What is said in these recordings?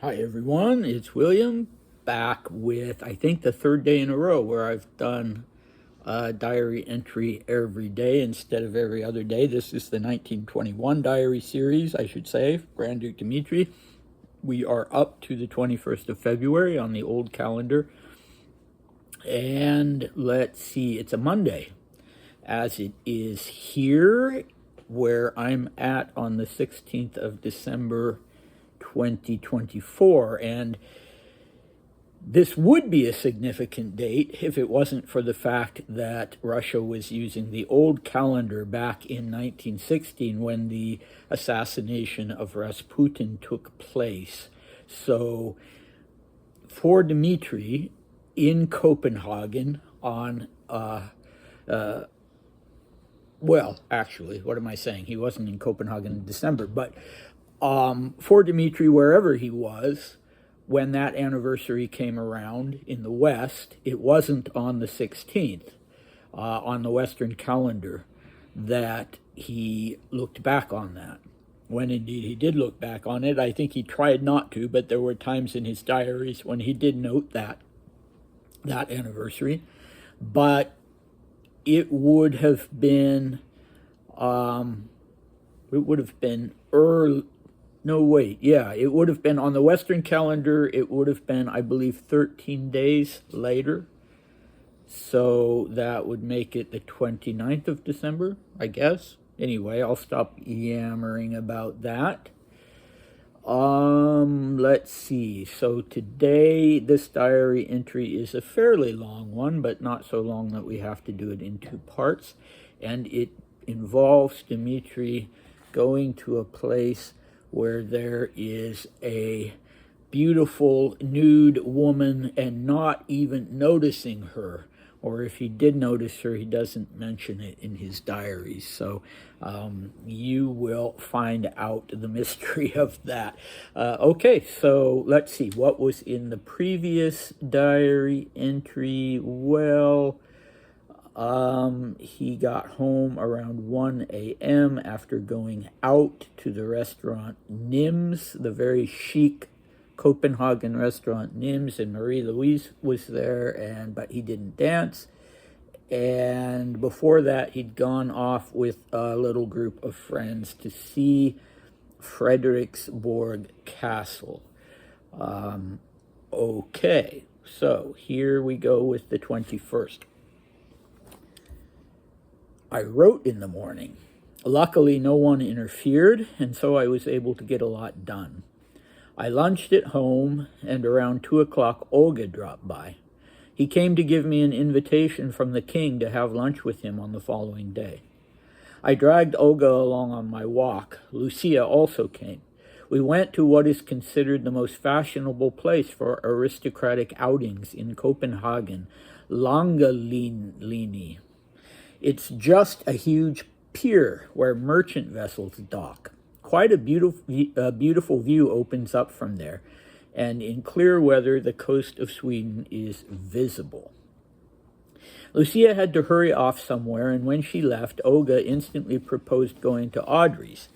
Hi everyone, it's William back with I think the third day in a row where I've done a diary entry every day instead of every other day. This is the 1921 diary series, I should say, Grand Duke Dmitri. We are up to the 21st of February on the old calendar. And let's see, it's a Monday, as it is here where I'm at on the 16th of December 2024. And this would be a significant date if it wasn't for the fact that Russia was using the old calendar back in 1916 when the assassination of Rasputin took place. So for Dmitri in Copenhagen on well, actually, what am I saying? He wasn't in Copenhagen in December, but for Dmitri, wherever he was, when that anniversary came around in the West, it wasn't on the 16th on the Western calendar that he looked back on that. When indeed he did look back on it, I think he tried not to, but there were times in his diaries when he did note that anniversary. But it would have been early. No, wait, yeah, it would have been on the Western calendar, it would have been, I believe, 13 days later. So that would make it the 29th of December, I guess. Anyway, I'll stop yammering about that. Let's see. So today, this diary entry is a fairly long one, but not so long that we have to do it in two parts. And it involves Dmitri going to a place where there is a beautiful nude woman and not even noticing her. Or if he did notice her, he doesn't mention it in his diaries. So you will find out the mystery of that. Okay, so let's see. What was in the previous diary entry? Well, he got home around 1 a.m. after going out to the restaurant Nims, the very chic Copenhagen restaurant Nims, and Marie-Louise was there, but he didn't dance. And before that, he'd gone off with a little group of friends to see Frederiksborg Castle. Okay, so here we go with the 21st. I wrote in the morning. Luckily, no one interfered, and so I was able to get a lot done. I lunched at home, and around 2 o'clock, Olga dropped by. He came to give me an invitation from the king to have lunch with him on the following day. I dragged Olga along on my walk. Lucia also came. We went to what is considered the most fashionable place for aristocratic outings in Copenhagen, Langelini. It's just a huge pier where merchant vessels dock. Quite a beautiful view opens up from there, and in clear weather, the coast of Sweden is visible. Lucia had to hurry off somewhere, and when she left, Olga instantly proposed going to Audrey's.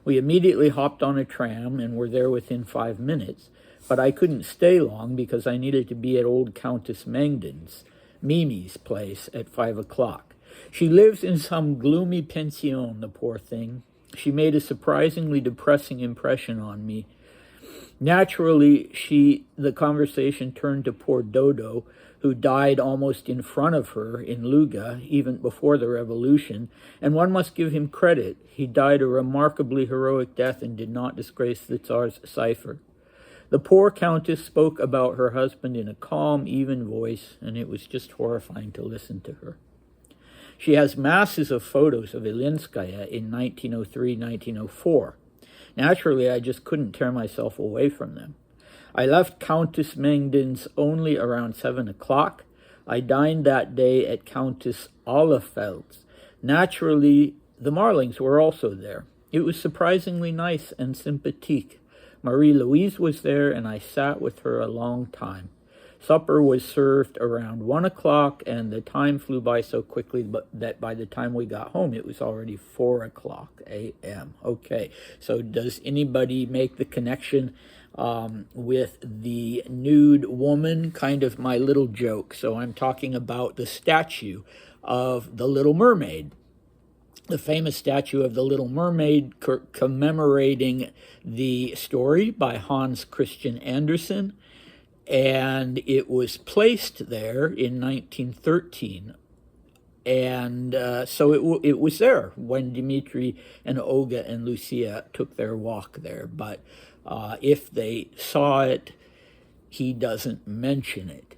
We immediately hopped on a tram and were there within 5 minutes, but I couldn't stay long because I needed to be at old Countess Mangden's, Mimi's place, at 5 o'clock. She lives in some gloomy pension, the poor thing. She made a surprisingly depressing impression on me. Naturally, the conversation turned to poor Dodo, who died almost in front of her in Luga, even before the revolution, and one must give him credit. He died a remarkably heroic death and did not disgrace the Tsar's cipher. The poor countess spoke about her husband in a calm, even voice, and it was just horrifying to listen to her. She has masses of photos of Ilyinskoye in 1903, 1904. Naturally, I just couldn't tear myself away from them. I left Countess Mangden's only around 7 o'clock. I dined that day at Countess Ahlefeld's. Naturally, the Marlings were also there. It was surprisingly nice and sympathique. Marie-Louise was there, and I sat with her a long time. Supper was served around 1 o'clock, and the time flew by so quickly that by the time we got home, it was already 4 o'clock a.m. Okay, so does anybody make the connection with the nude woman, kind of my little joke. So I'm talking about the statue of the Little Mermaid, the famous statue of the Little Mermaid commemorating the story by Hans Christian Andersen. And it was placed there in 1913. And so it was there when Dmitri and Olga and Lucia took their walk there. But if they saw it, he doesn't mention it.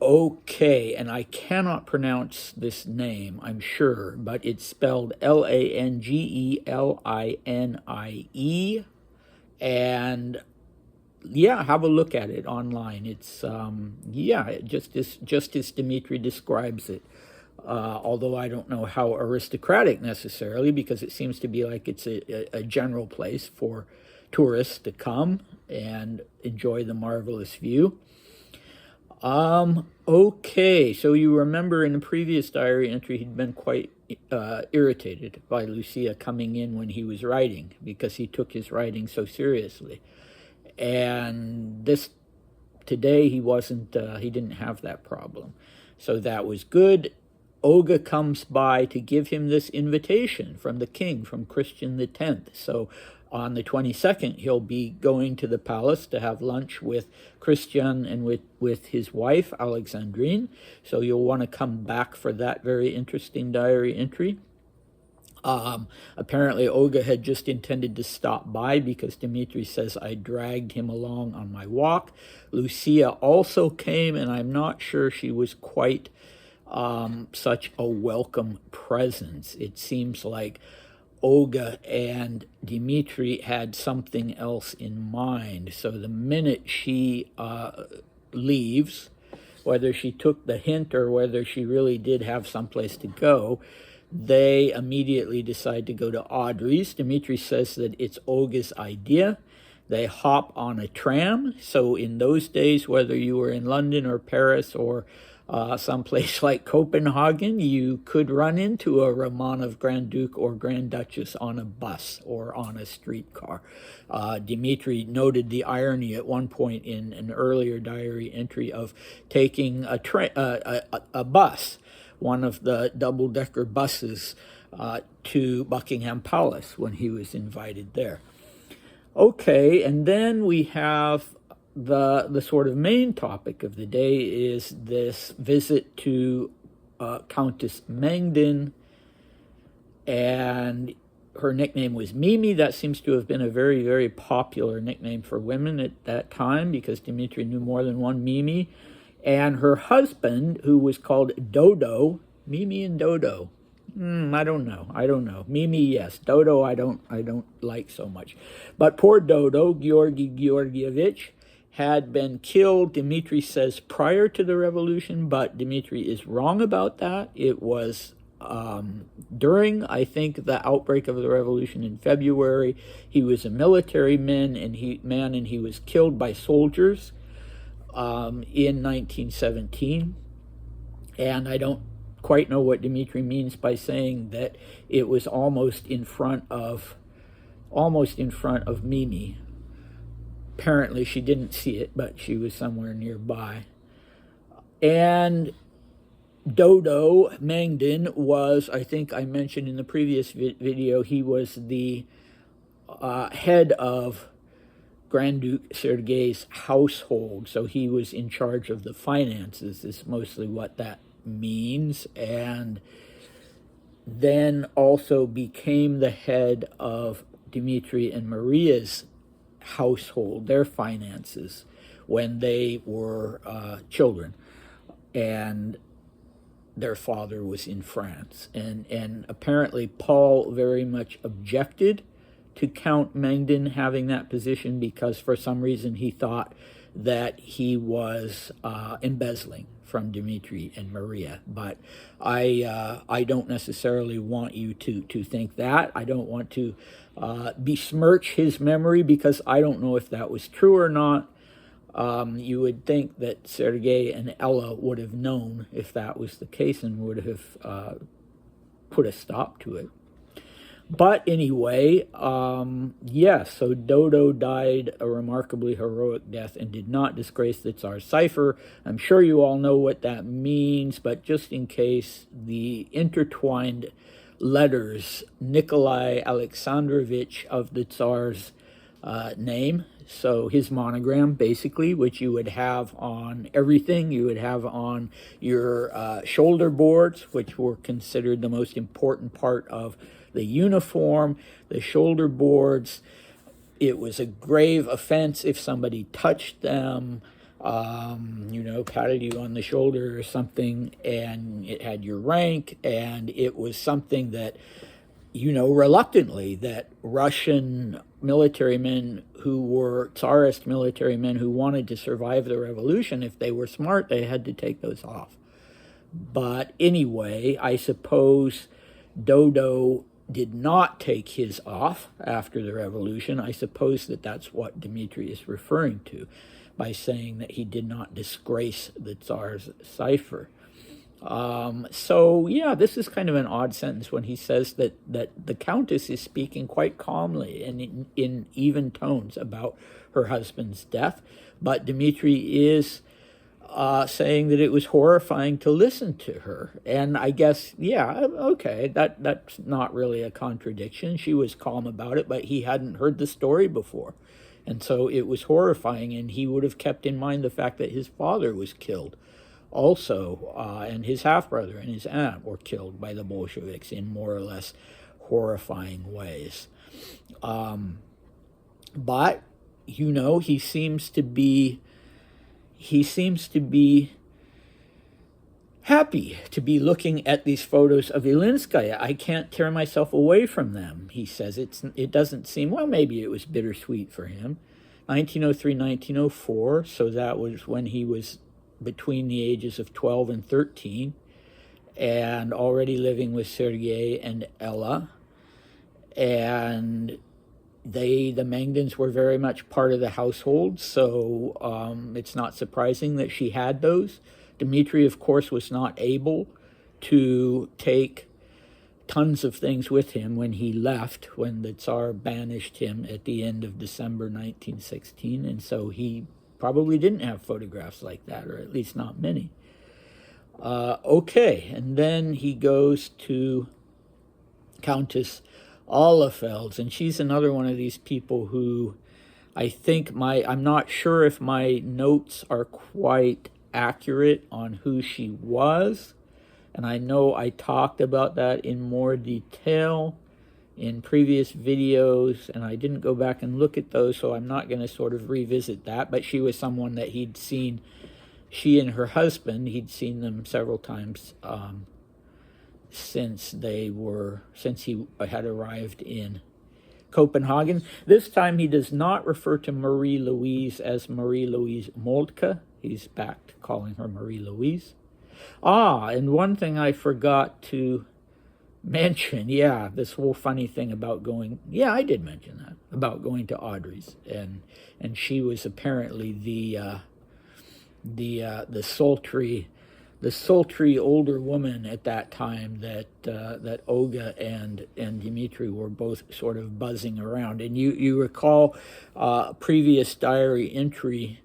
Okay, and I cannot pronounce this name, I'm sure, but it's spelled Langelenie. And yeah, have a look at it online. It's just as Dmitri describes it. Although I don't know how aristocratic necessarily, because it seems to be like it's a general place for tourists to come and enjoy the marvelous view. Okay, so you remember in the previous diary entry he'd been quite irritated by Lucia coming in when he was writing, because he took his writing so seriously. And today he didn't have that problem. So that was good. Olga comes by to give him this invitation from the king, from Christian X. So on the 22nd, he'll be going to the palace to have lunch with Christian and with his wife, Alexandrine. So you'll want to come back for that very interesting diary entry. Apparently, Olga had just intended to stop by because Dmitri says I dragged him along on my walk. Lucia also came, and I'm not sure she was quite such a welcome presence. It seems like Olga and Dmitri had something else in mind. So the minute she leaves, whether she took the hint or whether she really did have someplace to go, they immediately decide to go to Audrey's. Dmitri says that it's Olga's idea. They hop on a tram. So in those days, whether you were in London or Paris or someplace like Copenhagen, you could run into a Romanov Grand Duke or Grand Duchess on a bus or on a streetcar. Dmitri noted the irony at one point in an earlier diary entry of taking a bus, one of the double-decker buses, to Buckingham Palace when he was invited there. Okay, and then we have the sort of main topic of the day is this visit to Countess Mengden, and her nickname was Mimi. That seems to have been a very, very popular nickname for women at that time because Dmitri knew more than one Mimi. And her husband, who was called Dodo, Mimi and Dodo. I don't know. Mimi, yes. Dodo, I don't like so much. But poor Dodo, Georgy Georgievich, had been killed, Dmitri says, prior to the revolution, but Dmitri is wrong about that. It was during, I think, the outbreak of the revolution in February. He was a military man, and he was killed by soldiers in 1917. And I don't quite know what Dmitri means by saying that it was almost in front of Mimi. Apparently she didn't see it, but she was somewhere nearby. And Dodo Mengden was, I think I mentioned in the previous video, he was the head of Grand Duke Sergei's household. So he was in charge of the finances, is mostly what that means. And then also became the head of Dmitri and Maria's household, their finances, when they were children, and their father was in France. And apparently Paul very much objected to Count Mengden having that position because for some reason he thought that he was embezzling from Dmitri and Maria. But I don't necessarily want you to think that. I don't want to besmirch his memory because I don't know if that was true or not. You would think that Sergei and Ella would have known if that was the case and would have put a stop to it. But anyway, yes, so Dodo died a remarkably heroic death and did not disgrace the Tsar's cipher. I'm sure you all know what that means, but just in case, the intertwined letters, Nikolai Alexandrovich of the Tsar's name, so his monogram, basically, which you would have on everything. You would have on your shoulder boards, which were considered the most important part of the uniform, the shoulder boards. It was a grave offense if somebody touched them, patted you on the shoulder or something, and it had your rank, and it was something that, reluctantly, that Russian military men who were Tsarist military men who wanted to survive the revolution, if they were smart, they had to take those off. But anyway, I suppose Dodo did not take his off after the revolution. I suppose that that's what Dmitri is referring to by saying that he did not disgrace the Tsar's cipher. So yeah, this is kind of an odd sentence when he says that the Countess is speaking quite calmly and in even tones about her husband's death, but Dmitri is saying that it was horrifying to listen to her. And I guess, yeah, okay, that's not really a contradiction. She was calm about it, but he hadn't heard the story before. And so it was horrifying, and he would have kept in mind the fact that his father was killed also, and his half-brother and his aunt were killed by the Bolsheviks in more or less horrifying ways. But, he seems to be happy to be looking at these photos of Ilyinskoye. I can't tear myself away from them, he says. It doesn't seem, well, maybe it was bittersweet for him. 1903, 1904, so that was when he was between the ages of 12 and 13, and already living with Sergei and Ella. And the Mangdans were very much part of the household, so it's not surprising that she had those. Dmitri, of course, was not able to take tons of things with him when he left, when the Tsar banished him at the end of December 1916, and so he probably didn't have photographs like that, or at least not many. Okay, and then he goes to Countess Ahlefeld's, and she's another one of these people who I think I'm not sure if my notes are quite accurate on who she was, and I know I talked about that in more detail in previous videos, and I didn't go back and look at those, so I'm not going to sort of revisit that, but she was someone that he'd seen, she and her husband, he'd seen them several times since he had arrived in Copenhagen. This time he does not refer to Marie-Louise as Marie-Louise Moltke. He's back to calling her Marie-Louise. And one thing I forgot to mention, this whole funny thing about going, I did mention that, about going to Audrey's, and she was apparently the sultry older woman at that time that Olga and Dmitri were both sort of buzzing around. And you recall a previous diary entry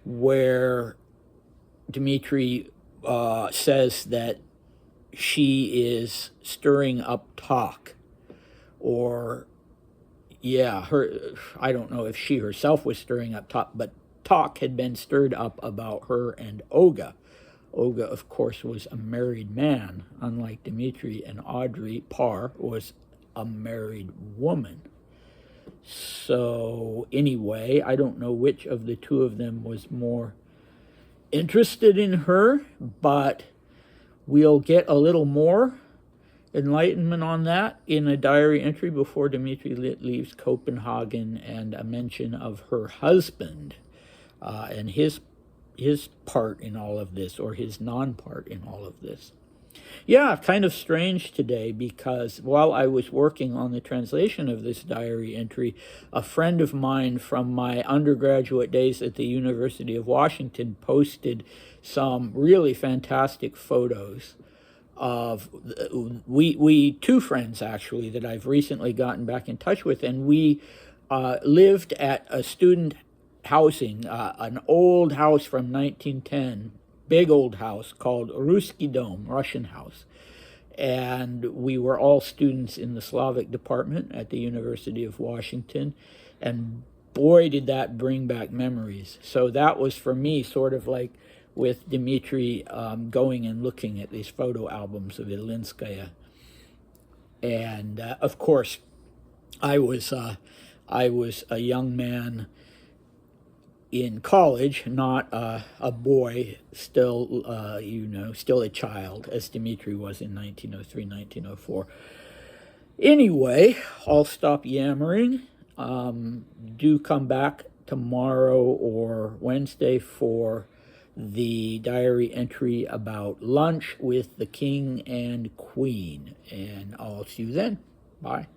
where Dmitri says that she is stirring up talk, or I don't know if she herself was stirring up talk, but talk had been stirred up about her and Olga. Olga, of course, was a married man, unlike Dmitri, and Audrey Parr was a married woman. So anyway, I don't know which of the two of them was more interested in her, but we'll get a little more enlightenment on that in a diary entry before Dmitri leaves Copenhagen, and a mention of her husband and his part in all of this, or his non-part in all of this. Kind of strange today, because while I was working on the translation of this diary entry, a friend of mine from my undergraduate days at the University of Washington posted some really fantastic photos of we two friends actually that I've recently gotten back in touch with, and we lived at a student housing, an old house from 1910, big old house called Ruski Dom, Russian house. And we were all students in the Slavic department at the University of Washington, and boy, did that bring back memories. So that was for me sort of like with Dmitri, going and looking at these photo albums of Ilyinskoye. And of course, I was a young man in college, not a boy, still, still a child, as Dmitri was in 1903, 1904. Anyway, I'll stop yammering. Do come back tomorrow or Wednesday for the diary entry about lunch with the king and queen. And I'll see you then. Bye.